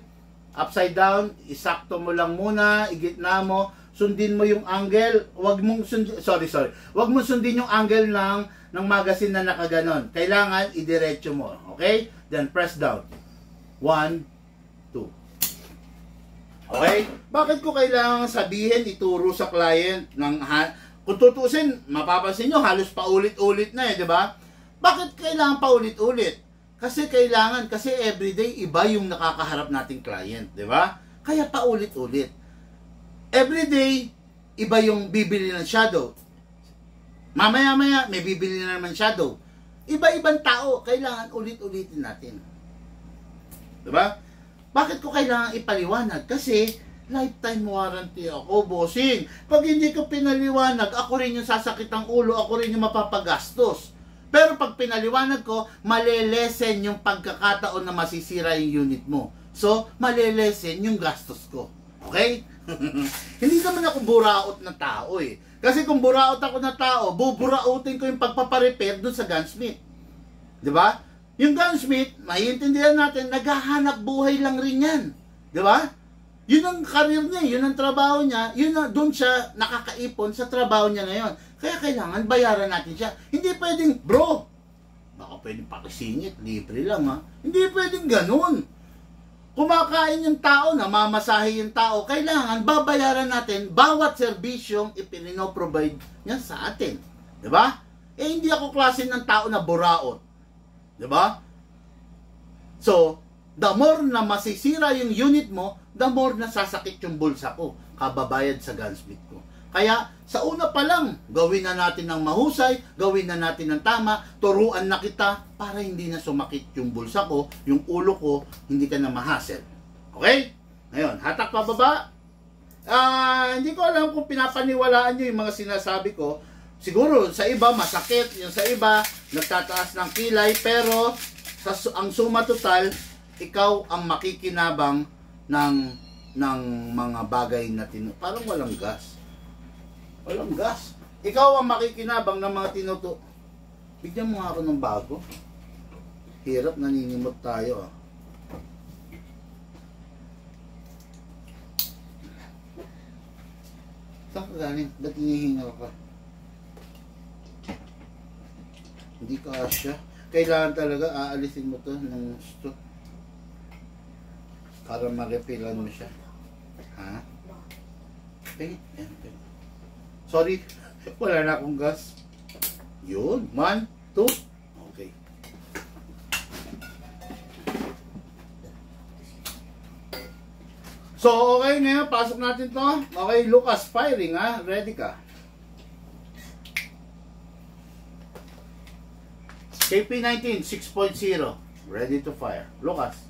upside down, isakto mo lang muna, igitna mo, sundin mo yung angle, wag mong sundin, wag mong sundin yung angle ng magazine na nakaganon. Kailangan idiretso mo, okay? Then press down. 1, 2. Okay? Bakit ko kailangan sabihin, ituro sa client kung tutusin, mapapansin nyo, halos paulit-ulit na eh, di ba? Bakit kailangan paulit-ulit? Kasi everyday iba yung nakakaharap nating client, di ba? Kaya paulit-ulit. Everyday iba yung bibili ng shadow. Mamaya-maya may bibili na naman shadow. Iba-ibang tao, kailangan ulit-ulitin natin. Di ba? Bakit ko kailangan ipaliwanag? Kasi lifetime warranty ako, bossing. Pag hindi ko pinaliwanag, ako rin yung sasakit ang ulo, ako rin yung mapapagastos. Pero pag pinaliwanag ko, malelesen yung pagkakataon na masisira yung unit mo. So, malelesen yung gastos ko. Okay? Hindi naman ako buraot na tao eh. Kasi kung buraot ako na tao, buburautin ko yung pagpaparepair dun sa gunsmith. Diba? Yung gunsmith, maiintindihan natin, naghahanap buhay lang rin yan. Diba? Yun ang career niya, yun ang trabaho niya, doon siya nakakaipon sa trabaho niya ngayon. Kaya kailangan bayaran natin siya. Hindi pwedeng, bro, baka pwedeng pakisingit, libre lang ha. Hindi pwedeng ganun. Kumakain yung tao, namamasahe yung tao, kailangan babayaran natin bawat serbisyong ipinino-provide niya sa atin. Diba? Eh hindi ako klase ng tao na buraot. Diba? So, the more na masisira yung unit mo, the more na sasakit yung bulsa ko, kababayad sa gunsmith ko. Kaya, sa una pa lang, gawin na natin ng mahusay, gawin na natin ng tama, turuan na kita para hindi na sumakit yung bulsa ko, yung ulo ko, hindi ka na ma-hassle. Okay? Ngayon, hatak pababa. Hindi ko alam kung pinapaniwalaan nyo yung mga sinasabi ko. Siguro sa iba masakit, yung sa iba nagtataas ng kilay, pero ang suma total, ikaw ang makikinabang ng mga bagay na parang walang gas. Walang gas. Ikaw ang makikinabang ng mga tinuto. Bigyan mo nga ako ng bago. Hirap, naninimot tayo. Saan ka galing? Ba't hinihingal ka? Hindi ka asya. Kailangan talaga aalisin mo to ng gusto. Para ma-refilan mo siya. Ha? Pingit. Yan, pingit. Sorry. Wala na akong gas. Yun. 1, 2. Okay. So, okay ngayon. Pasok natin to. Okay, Lucas, firing ha. Ready ka. KP19 6.0. Ready to fire. Lucas.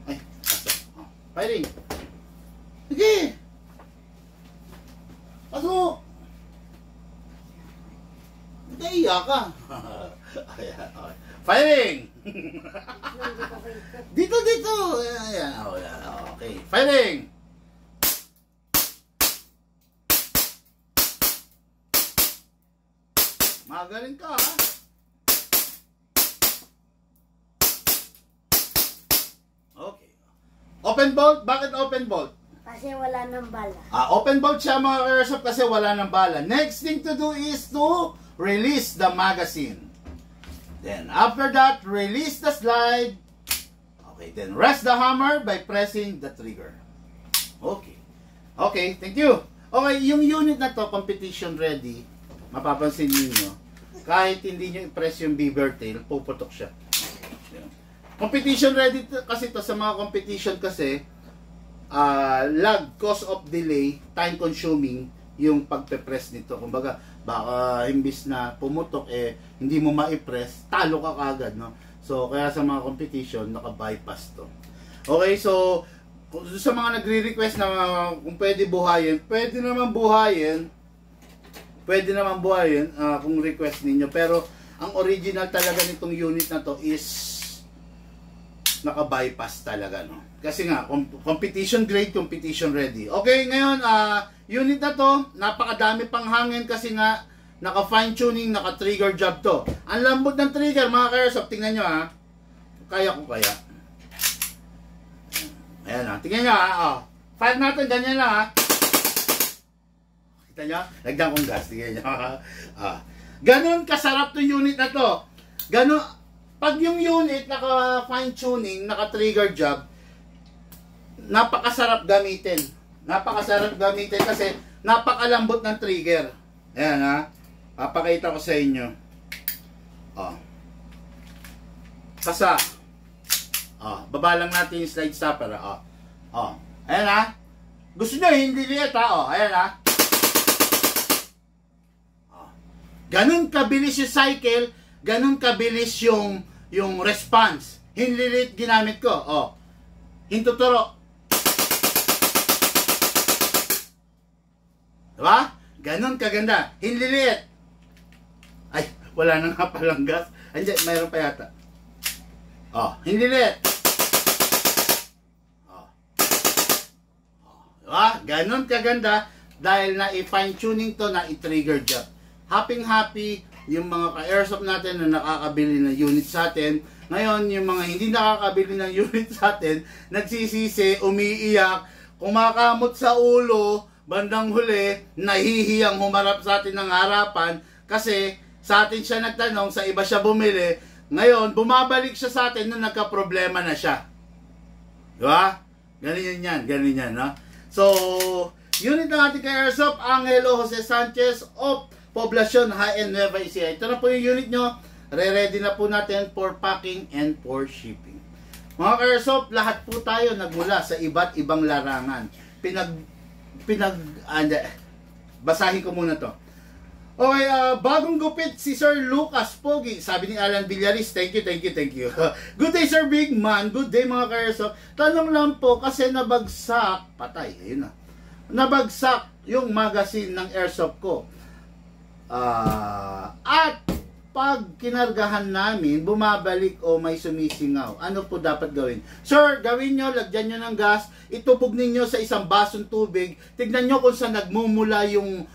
Ay, firing. Sige. Pasok. Naiya ka. Firing. Dito. Ayan. Okay. Firing. Magaling ka, ha? Okay. Open bolt? Bakit open bolt? Kasi wala ng bala. Open bolt siya mga ka-airsoft kasi wala ng bala. Next thing to do is to release the magazine. Then after that, release the slide. Okay, then rest the hammer by pressing the trigger. Okay. Okay, thank you. Okay, yung unit na to, competition ready. Mapapansin niyo, kahit hindi niyo i-press yung beaver tail, puputok siya. Competition ready kasi to sa mga competition kasi lag, cost of delay, time consuming yung pagpe-press nito. Kumbaga, baka imbis na pumutok hindi mo ma-press, talo ka kagad, no? So kaya sa mga competition, naka-bypass to. Okay, so sa mga nagre-request na kung pwede buhayin, pwede naman buhayin. Pwede naman buhayin kung request ninyo. Pero ang original talaga nitong unit na to is naka-bypass talaga, no? Kasi nga, competition grade, competition ready. Okay, ngayon, unit na to, napakadami pang hangin kasi nga, naka-fine tuning, naka-trigger job to. Ang lambot ng trigger, mga ka-airsoft, tingnan nyo, ha? Kaya ko kaya. Ayan, tingnan nyo, ha? Fire natin, ganyan lang, ha? Kita nyo? Lagdan kong gas, tingnan nyo. Ganon kasarap to unit na to. Ganon, pag yung unit naka-fine tuning, naka-trigger job, napakasarap gamitin. Napakasarap gamitin kasi napakalambot ng trigger. Ayan, ha. Papakita ko sa inyo. Kasa. Baba lang natin yung slide stopper. Ayan, ha. Gusto nyo, hindi liit, ha. Ayan, ha. Ganun kabilis yung cycle, ganun kabilis yung response. Hinlilit ginamit ko. Hintuturo. Diba? Ganun kaganda. Hinlilit. Ay, wala na nga palang gas. Andiyan, mayroon pa yata. Hinlilit. Diba? Ganun kaganda dahil na i-fine tuning to, na i-trigger job. Happy yung mga ka-airsoft natin na nakakabili ng unit sa atin. Ngayon, yung mga hindi nakakabili ng unit sa atin, nagsisisi, umiiyak, kumakamot sa ulo, bandang huli, nahihiyang humarap sa atin ng harapan kasi sa atin siya nagtanong, sa iba siya bumili. Ngayon, bumabalik siya sa atin nung nagka-problema na siya. Diba? Ganyan yan, no? So, unit ng ating ka-airsoft, Angelo Jose Sanchez of Poblacion High-End Nueva Ecija. Ito na po yung unit nyo. Re-ready na po natin for packing and for shipping. Mga ka-airsoft, lahat po tayo nagmula sa iba't ibang larangan. Basahin ko muna to. Okay, bagong gupit si Sir Lucas Pogi. Sabi ni Alan Villaris, thank you. Good day, Sir Big Man. Good day, mga ka-airsoft. Tanong lang po, kasi nabagsak, patay, ayun na. Nabagsak yung magazine ng airsoft ko. At pag kinargahan namin, bumabalik o may sumisingaw. Ano po dapat gawin? Sir, gawin nyo, lagyan nyo ng gas, itubog ninyo sa isang basong tubig, tignan nyo kung saan nagmumula yung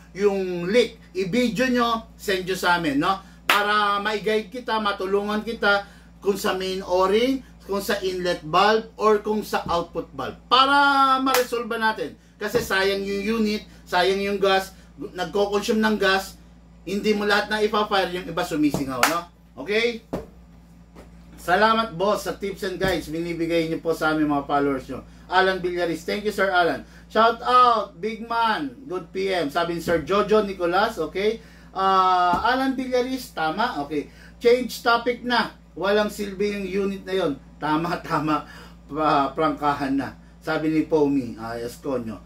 leak. I-video nyo, send nyo sa amin, no? Para ma-guide kita, matulungan kita kung sa main o-ring, kung sa inlet valve, or kung sa output valve. Para ma-resolve natin. Kasi sayang yung unit, sayang yung gas, nagko-consume ng gas, hindi mo lahat na ipa-fire, yung iba sumisingaw, no? Okay? Salamat, boss, sa tips and guides binibigay niyo po sa aming mga followers nyo. Alan Villaris, thank you, Sir Alan. Shout out, Big Man, good PM. Sabi ni Sir Jojo Nicolas, okay? Alan Villaris, tama, okay. Change topic na. Walang silbi yung unit na yon. Tama, prangkahan na. Sabi ni Pomi, Esconyo.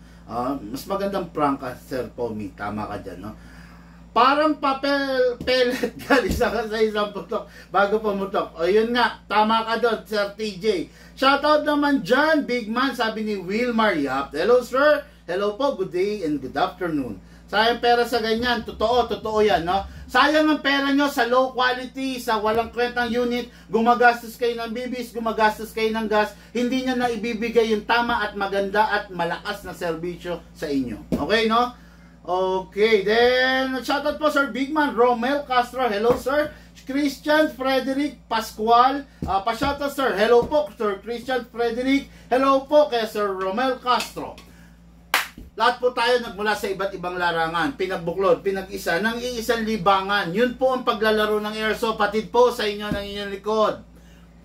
Mas magandang prangka, Sir Pomi. Tama ka dyan, no? Parang papel pellet galing sa isang putok bago pumutok. O yun nga, tama ka doon, Sir TJ. Shoutout naman dyan, Big Man, sabi ni Wilmar Yap. Hello, sir. Hello po, good day and good afternoon. Sayang pera sa ganyan, totoo yan, no? Sayang ang pera nyo sa low quality, sa walang kwentang unit, gumagastos kayo ng bibis, gumagastos kayo ng gas, hindi nyo na ibibigay yung tama at maganda at malakas na serbisyo sa inyo. Okay, no? Okay, then shoutout po Sir Big Man Romel Castro. Hello, sir. Christian Frederick Pascual. Pa-shoutout, sir. Hello po, Sir Christian Frederick. Hello po kay Sir Romel Castro. Lahat po tayo nagmula sa iba't ibang larangan, pinagbuklod, pinag-isa ng iisang libangan. Yun po ang paglalaro ng airsoft. Patid po sa inyo ng inyong likod.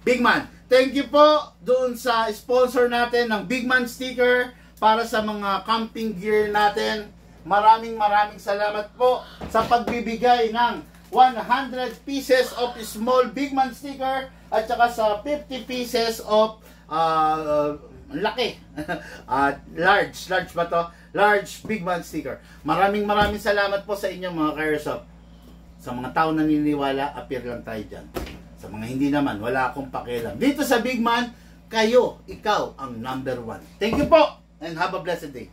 Big Man, thank you po doon sa sponsor natin ng Big Man sticker para sa mga camping gear natin. Maraming salamat po sa pagbibigay ng 100 pieces of small Big Man sticker at saka sa 50 pieces of laki large ba to? Large Big Man sticker. Maraming salamat po sa inyong mga ka-airsoft. Sa mga tao naniniwala, appear lang tayo dyan. Sa mga hindi naman, wala akong pakialam. Dito sa Big Man, ikaw ang number 1. Thank you po and have a blessed day.